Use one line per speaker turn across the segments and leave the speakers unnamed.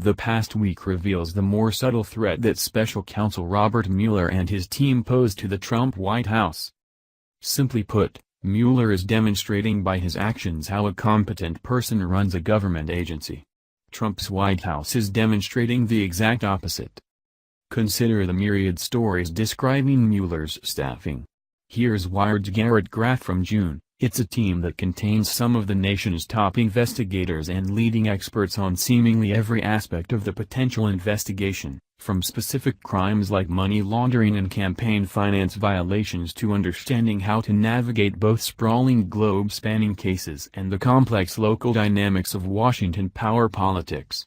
The past week reveals the more subtle threat that special counsel Robert Mueller and his team pose to the Trump White House. Simply put, Mueller is demonstrating by his actions how a competent person runs a government agency. Trump's White House is demonstrating the exact opposite. Consider the myriad stories describing Mueller's staffing. Here's Wired's Garrett Graff from June. It's a team that contains some of the nation's top investigators and leading experts on seemingly every aspect of the potential investigation, from specific crimes like money laundering and campaign finance violations to understanding how to navigate both sprawling globe-spanning cases and the complex local dynamics of Washington power politics.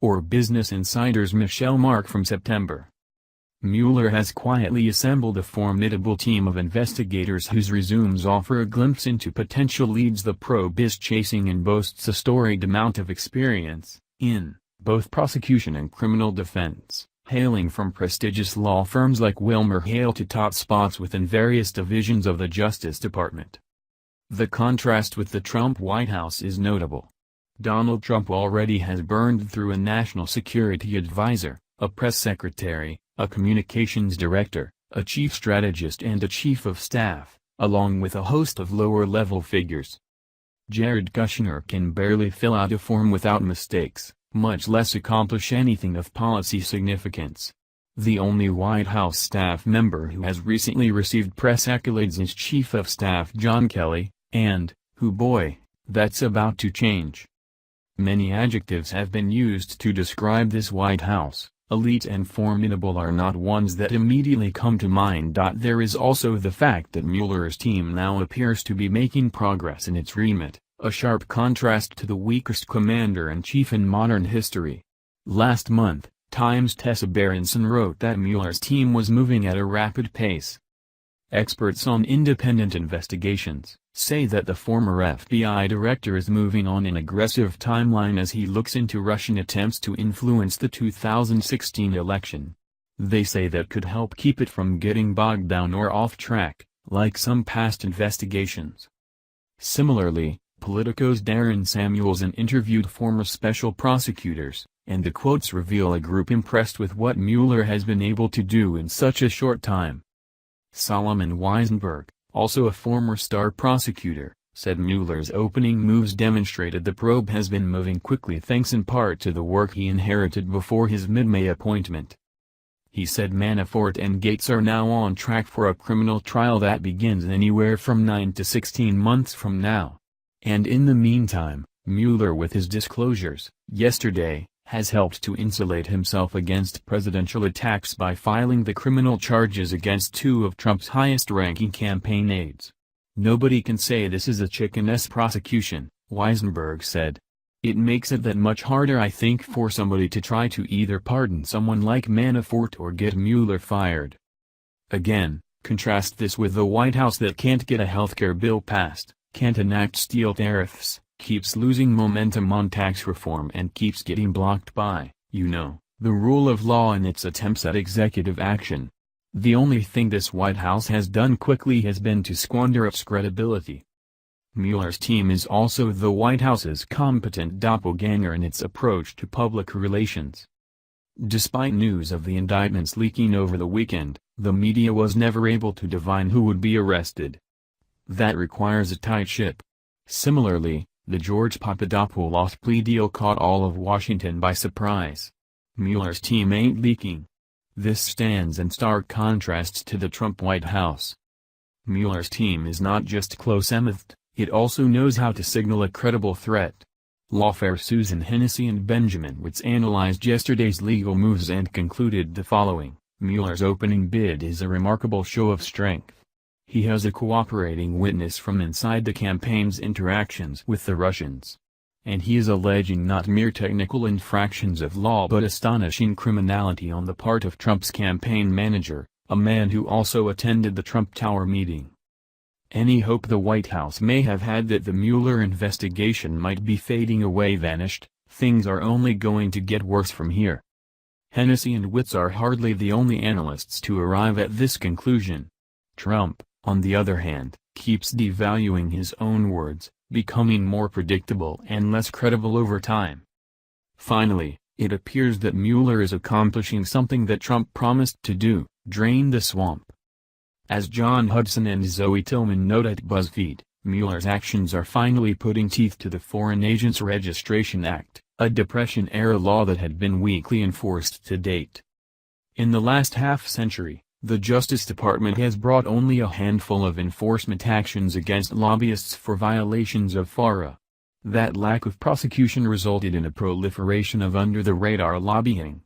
Or Business Insider's Michelle Mark from September. Mueller has quietly assembled a formidable team of investigators whose resumes offer a glimpse into potential leads the probe is chasing and boasts a storied amount of experience in both prosecution and criminal defense, hailing from prestigious law firms like WilmerHale to top spots within various divisions of the Justice Department. The contrast with the Trump White House is notable. Donald Trump already has burned through a national security advisor, a press secretary, a communications director, a chief strategist and a chief of staff, along with a host of lower-level figures. Jared Kushner can barely fill out a form without mistakes, much less accomplish anything of policy significance. The only White House staff member who has recently received press accolades is Chief of Staff John Kelly, and, boy, that's about to change. Many adjectives have been used to describe this White House. Elite and formidable are not ones that immediately come to mind. There is also the fact that Mueller's team now appears to be making progress in its remit, a sharp contrast to the weakest commander-in-chief in modern history. Last month, Times' Tessa Berenson wrote that Mueller's team was moving at a rapid pace. Experts on independent investigations say that the former FBI director is moving on an aggressive timeline as he looks into Russian attempts to influence the 2016 election. They say that could help keep it from getting bogged down or off track, like some past investigations. Similarly, Politico's Darren Samuelson interviewed former special prosecutors, and the quotes reveal a group impressed with what Mueller has been able to do in such a short time. Solomon Weisenberg, also a former star prosecutor, said Mueller's opening moves demonstrated the probe has been moving quickly thanks in part to the work he inherited before his mid-May appointment. He said Manafort and Gates are now on track for a criminal trial that begins anywhere from 9 to 16 months from now. And in the meantime, Mueller with his disclosures, yesterday, has helped to insulate himself against presidential attacks by filing the criminal charges against two of Trump's highest-ranking campaign aides. Nobody can say this is a chicken-ass prosecution, Weisenberg said. It makes it that much harder I think for somebody to try to either pardon someone like Manafort or get Mueller fired. Again, contrast this with the White House that can't get a healthcare bill passed, can't enact steel tariffs, keeps losing momentum on tax reform and keeps getting blocked by, the rule of law in its attempts at executive action. The only thing this White House has done quickly has been to squander its credibility. Mueller's team is also the White House's competent doppelganger in its approach to public relations. Despite news of the indictments leaking over the weekend, the media was never able to divine who would be arrested. That requires a tight ship. Similarly, the George Papadopoulos plea deal caught all of Washington by surprise. Mueller's team ain't leaking. This stands in stark contrast to the Trump White House. Mueller's team is not just close-mouthed, it also knows how to signal a credible threat. Lawfare Susan Hennessy and Benjamin Witz analyzed yesterday's legal moves and concluded the following: Mueller's opening bid is a remarkable show of strength. He has a cooperating witness from inside the campaign's interactions with the Russians. And he is alleging not mere technical infractions of law but astonishing criminality on the part of Trump's campaign manager, a man who also attended the Trump Tower meeting. Any hope the White House may have had that the Mueller investigation might be fading away vanished. Things are only going to get worse from here. Hennessy and Witz are hardly the only analysts to arrive at this conclusion. Trump, on the other hand, keeps devaluing his own words, becoming more predictable and less credible over time. Finally, It appears that Mueller is accomplishing something that Trump promised to do, drain the swamp. As John Hudson and Zoe Tillman note at BuzzFeed, Mueller's actions are finally putting teeth to the Foreign Agents Registration Act, a Depression-era law that had been weakly enforced to date. In the last half-century, the Justice Department has brought only a handful of enforcement actions against lobbyists for violations of FARA. That lack of prosecution resulted in a proliferation of under-the-radar lobbying.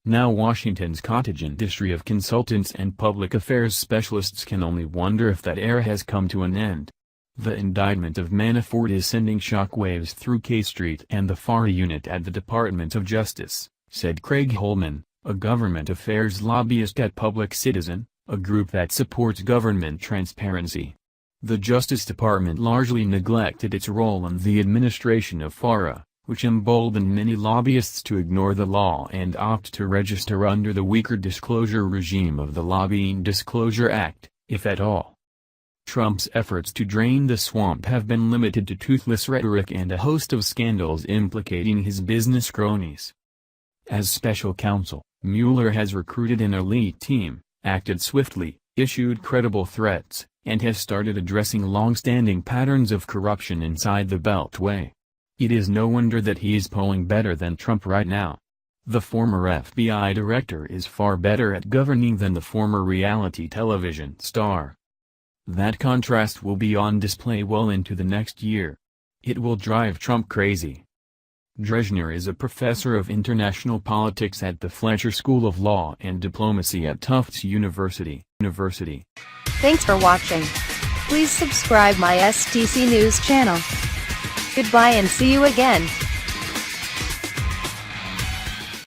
Now Washington's cottage industry of consultants and public affairs specialists can only wonder if that era has come to an end. The indictment of Manafort is sending shockwaves through K Street and the FARA unit at the Department of Justice, said Craig Holman, a government affairs lobbyist at Public Citizen, a group that supports government transparency. The Justice Department largely neglected its role in the administration of FARA, which emboldened many lobbyists to ignore the law and opt to register under the weaker disclosure regime of the Lobbying Disclosure Act, if at all. Trump's efforts to drain the swamp have been limited to toothless rhetoric and a host of scandals implicating his business cronies. As special counsel, Mueller has recruited an elite team, acted swiftly, issued credible threats, and has started addressing long-standing patterns of corruption inside the Beltway. It is no wonder that he is polling better than Trump right now. The former FBI director is far better at governing than the former reality television star. That contrast will be on display well into the next year. It will drive Trump crazy. Dresner is a professor of international politics at the Fletcher School of Law and Diplomacy at Tufts University.
Thanks for watching. Please subscribe my STC News channel. Goodbye and see you again.